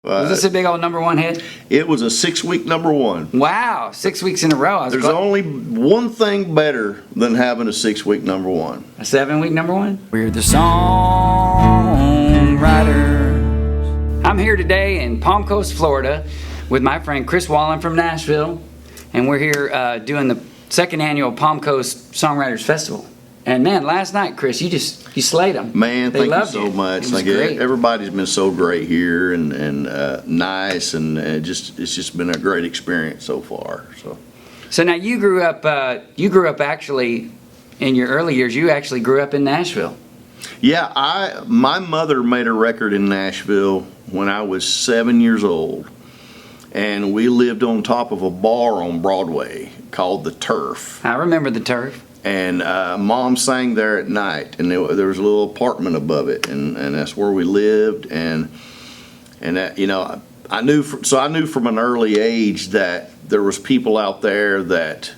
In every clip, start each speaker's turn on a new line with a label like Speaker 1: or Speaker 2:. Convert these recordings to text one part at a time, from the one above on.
Speaker 1: Was this a big old #1 hit?
Speaker 2: It was a 6-week #1.
Speaker 1: Wow, 6 weeks in a row.
Speaker 2: There's only one thing better than having a 6-week #1.
Speaker 1: A 7-week #1? We're the songwriters. I'm here today in Palm Coast, Florida, with my friend Chris Wallin from Nashville, and we're here doing the 2nd annual Palm Coast Songwriters Festival. And man, last night, Chris, you slayed them.
Speaker 2: Man, thank you so much.
Speaker 1: It was great.
Speaker 2: Everybody's been so great here and nice, and it's just been a great experience so far.
Speaker 1: So now you grew up actually in your early years. You actually grew up in Nashville.
Speaker 2: Yeah, my mother made a record in Nashville when I was 7 years old, and we lived on top of a bar on Broadway called the Turf.
Speaker 1: I remember the Turf.
Speaker 2: And Mom sang there at night, and there was a little apartment above it, and that's where we lived. And that, I knew from an early age that there was people out there that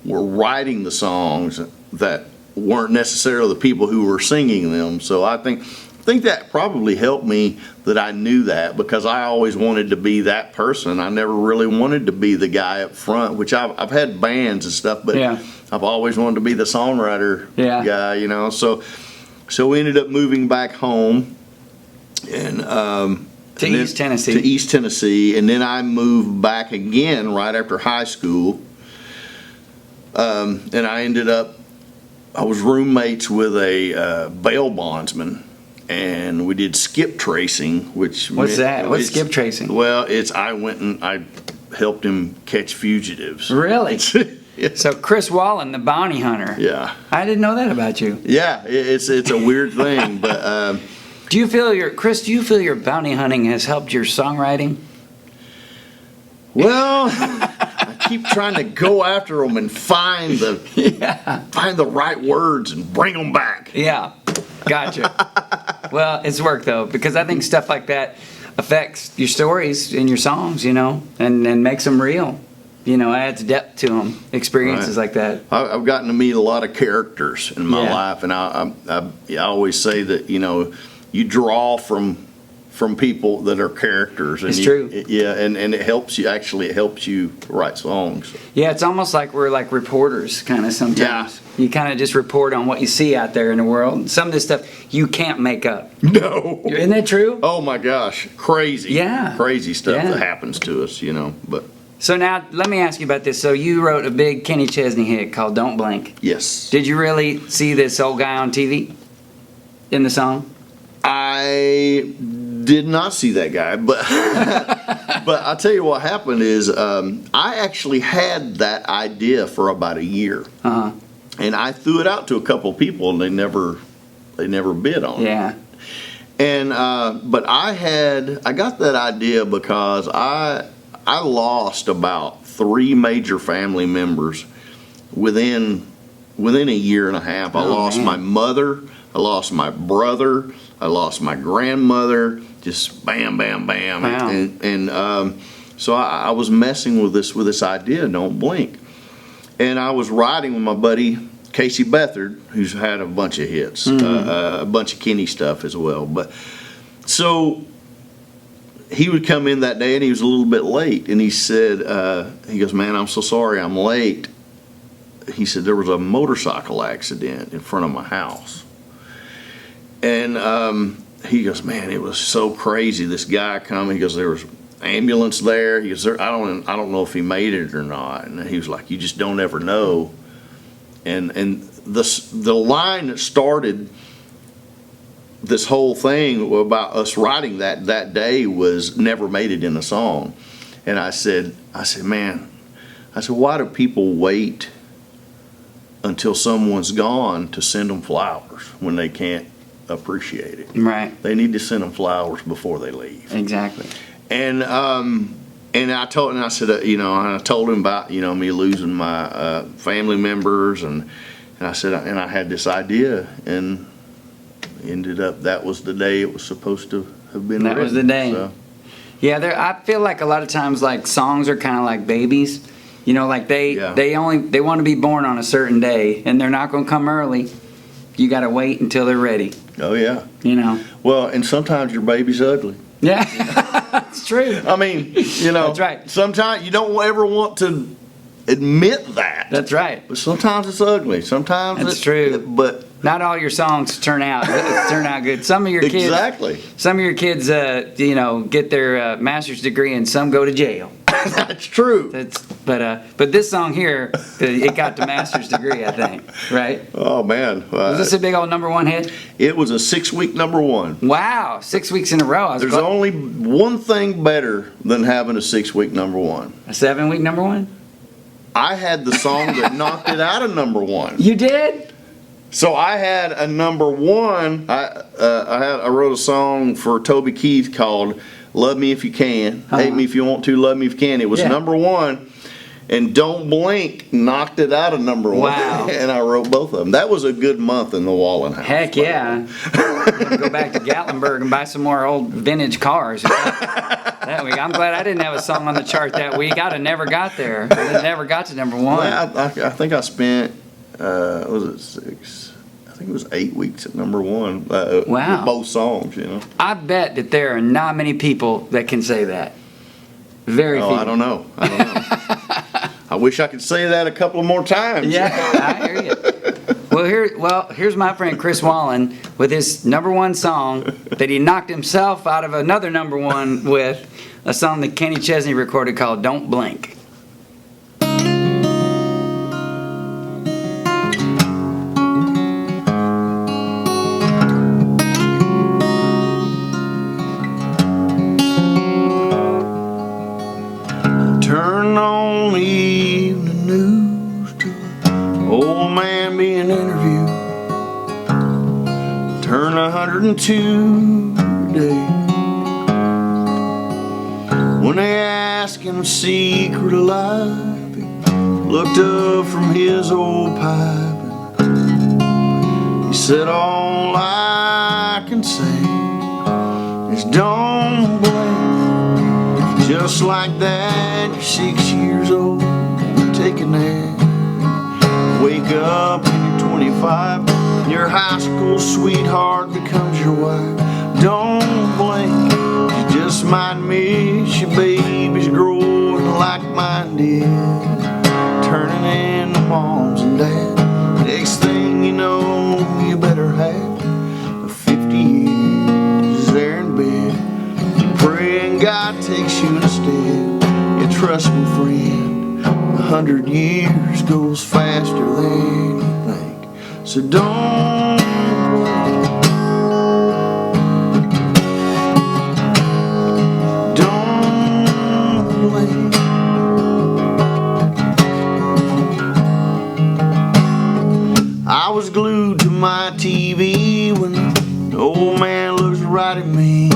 Speaker 2: were writing the songs that weren't necessarily the people who were singing them. So I think that probably helped me that I knew that, because I always wanted to be that person. I never really wanted to be the guy up front, which I've had bands and stuff, but yeah. I've always wanted to be the songwriter guy, So we ended up moving back home and
Speaker 1: to East
Speaker 2: Tennessee, and then I moved back again right after high school, and I was roommates with a bail bondsman. And we did skip tracing, which
Speaker 1: what's that? What's skip tracing?
Speaker 2: Well, I went and I helped him catch fugitives.
Speaker 1: Really? Yeah. So Chris Wallin, the bounty hunter.
Speaker 2: Yeah.
Speaker 1: I didn't know that about you.
Speaker 2: Yeah, it's a weird thing, but
Speaker 1: do you feel your bounty hunting has helped your songwriting?
Speaker 2: Well, I keep trying to go after them and find the right words and bring them back.
Speaker 1: Yeah. Gotcha. Well, it's worked though, because I think stuff like that affects your stories and your songs, and makes them real. Adds depth to them. Experiences like that.
Speaker 2: I've gotten to meet a lot of characters in my life, and I always say that you draw from people that are characters. And
Speaker 1: it's true.
Speaker 2: And it helps you. Actually, it helps you write songs.
Speaker 1: Yeah, it's almost like we're like reporters, kind of sometimes. Yeah. You kind of just report on what you see out there in the world. Some of this stuff you can't make up.
Speaker 2: No.
Speaker 1: Isn't that true?
Speaker 2: Oh my gosh, crazy.
Speaker 1: Yeah.
Speaker 2: Crazy stuff that happens to us, But
Speaker 1: so now let me ask you about this. So you wrote a big Kenny Chesney hit called "Don't Blink."
Speaker 2: Yes.
Speaker 1: Did you really see this old guy on TV in the song?
Speaker 2: I did not see that guy, but but I'll tell you what happened is I actually had that idea for about a year, and I threw it out to a couple of people, and they never bid on it.
Speaker 1: Yeah.
Speaker 2: And but I got that idea because I lost about 3 major family members within a year and a half. I lost my mother, I lost my brother, I lost my grandmother, just bam, bam, bam.
Speaker 1: Wow.
Speaker 2: And so I was messing with this idea, don't blink. And I was riding with my buddy Casey Beathard, who's had a bunch of hits, a bunch of Kenny stuff as well. But so he would come in that day, and he was a little bit late, and he said, he goes, "Man, I'm so sorry I'm late." He said, "There was a motorcycle accident in front of my house." And he goes, "Man, it was so crazy. This guy come." He goes, "There was ambulance there." He goes, "I don't know if he made it or not." And he was like, "You just don't ever know." And the line that started this whole thing about us writing that day was "Never made it in a song." And I said, "Man," "why do people wait until someone's gone to send them flowers when they can't appreciate it?"
Speaker 1: Right.
Speaker 2: They need to send them flowers before they leave.
Speaker 1: Exactly.
Speaker 2: And I told him about me losing my family members, and I said, and I had this idea, and ended up that was the day it was supposed to have been.
Speaker 1: That was the day.
Speaker 2: So.
Speaker 1: Yeah, I feel like a lot of times like songs are kind of like babies. Like they want to be born on a certain day, and they're not going to come early. You got to wait until they're ready.
Speaker 2: Oh yeah.
Speaker 1: Well,
Speaker 2: and sometimes your baby's ugly.
Speaker 1: Yeah. That's true.
Speaker 2: I mean,
Speaker 1: That's right.
Speaker 2: Sometimes you don't ever want to admit that.
Speaker 1: That's right.
Speaker 2: But sometimes it's ugly. Sometimes
Speaker 1: That's true.
Speaker 2: But
Speaker 1: not all your songs turn out good. Some of your kids,
Speaker 2: exactly.
Speaker 1: Some of your kids, get their master's degree, and some go to jail.
Speaker 2: That's true.
Speaker 1: But this song here, it got the master's degree, I think. Right?
Speaker 2: Oh man,
Speaker 1: Was this a big old number one hit?
Speaker 2: It was a 6-week number one.
Speaker 1: Wow, 6 weeks in a row.
Speaker 2: There's only one thing better than having a 6-week number one.
Speaker 1: A 7-week number one.
Speaker 2: I had the song that knocked it out of number one.
Speaker 1: You did?
Speaker 2: So I had a number one. I wrote a song for Toby Keith called "Love Me If You Can, Hate Me If You Want To, Love Me If You Can." It was number one, and "Don't Blink" knocked it out of number one.
Speaker 1: Wow!
Speaker 2: And I wrote both of them. That was a good month in the Wallin house.
Speaker 1: Heck yeah! Go back to Gatlinburg and buy some more old vintage cars. That week, I'm glad I didn't have a song on the chart that week. I'd have never got there. I'd have never got to number one.
Speaker 2: Well, I think I spent was it 6? I think it was 8 weeks at number one.
Speaker 1: Wow.
Speaker 2: With both songs,
Speaker 1: I bet that there are not many people that can say that. Very few.
Speaker 2: I don't know. I wish I could say that a couple more times.
Speaker 1: Yeah, I hear you. Here's my friend Chris Wallin with his number one song that he knocked himself out of another number one with, a song that Kenny Chesney recorded called "Don't Blink."
Speaker 2: Turn on the evening news to an old man being interviewed. Turn 102 today. When they asked him a secret of life, he looked up from his old pipe and he said, "All I can say is don't blink." Just like that, you're 6 years old and you take a nap. Wake up and you're 25 and your high school sweetheart becomes your wife. Don't blink, you just might miss your babies growing like mine did, turning into moms and dads. Next thing you know, you better have 50 years there in bed, praying God takes you instead. Yeah, trust me, friend, 100 years goes faster than you think. So don't blink. I was glued to my TV when the old man looks right at me.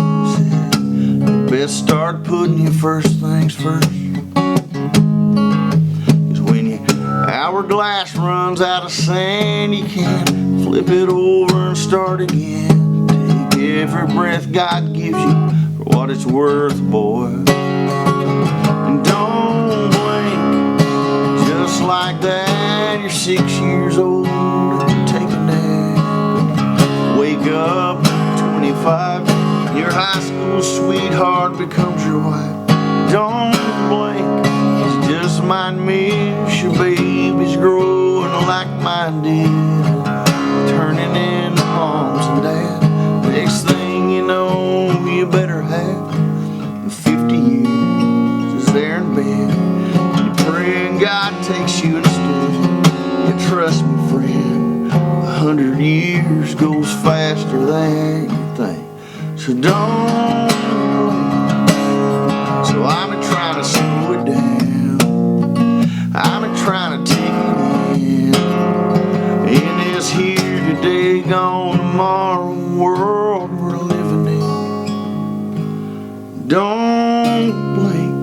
Speaker 2: Best start putting your first things first. 'Cause when your hourglass runs out of sand, you can't flip it over and start again. Take every breath God gives you for what it's worth, boy. And don't blink, just like that, you're 6 years old and you take a nap. Wake up at 25. Your high school sweetheart becomes your wife. Don't blink, you just might miss your babies growing like mine did, turning into moms and dads. Next thing you know, you better have 50 years is there in bed. You're praying God takes you instead. You trust me, friend, 100 years goes faster than you think. So don't blink. So I've been trying to slow it down. I've been trying to take it in this here today, gone tomorrow world we're living in. Don't blink.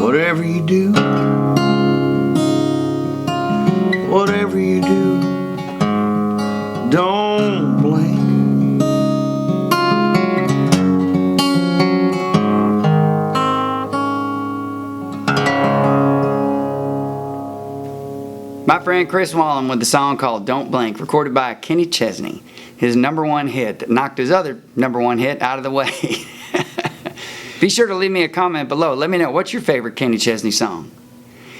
Speaker 2: Whatever you do, whatever you do, don't blink.
Speaker 1: My friend Chris Wallin with the song called Don't Blink, recorded by Kenny Chesney, his #1 hit that knocked his other #1 hit out of the way. Be sure to leave me a comment below. Let me know what's your favorite Kenny Chesney song.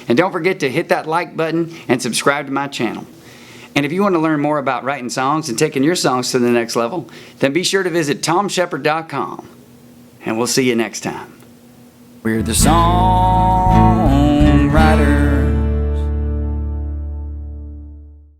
Speaker 1: And don't forget to hit that like button and subscribe to my channel. And if you want to learn more about writing songs and taking your songs to the next level, then be sure to visit ThomShepard.com. And we'll see you next time. We're the song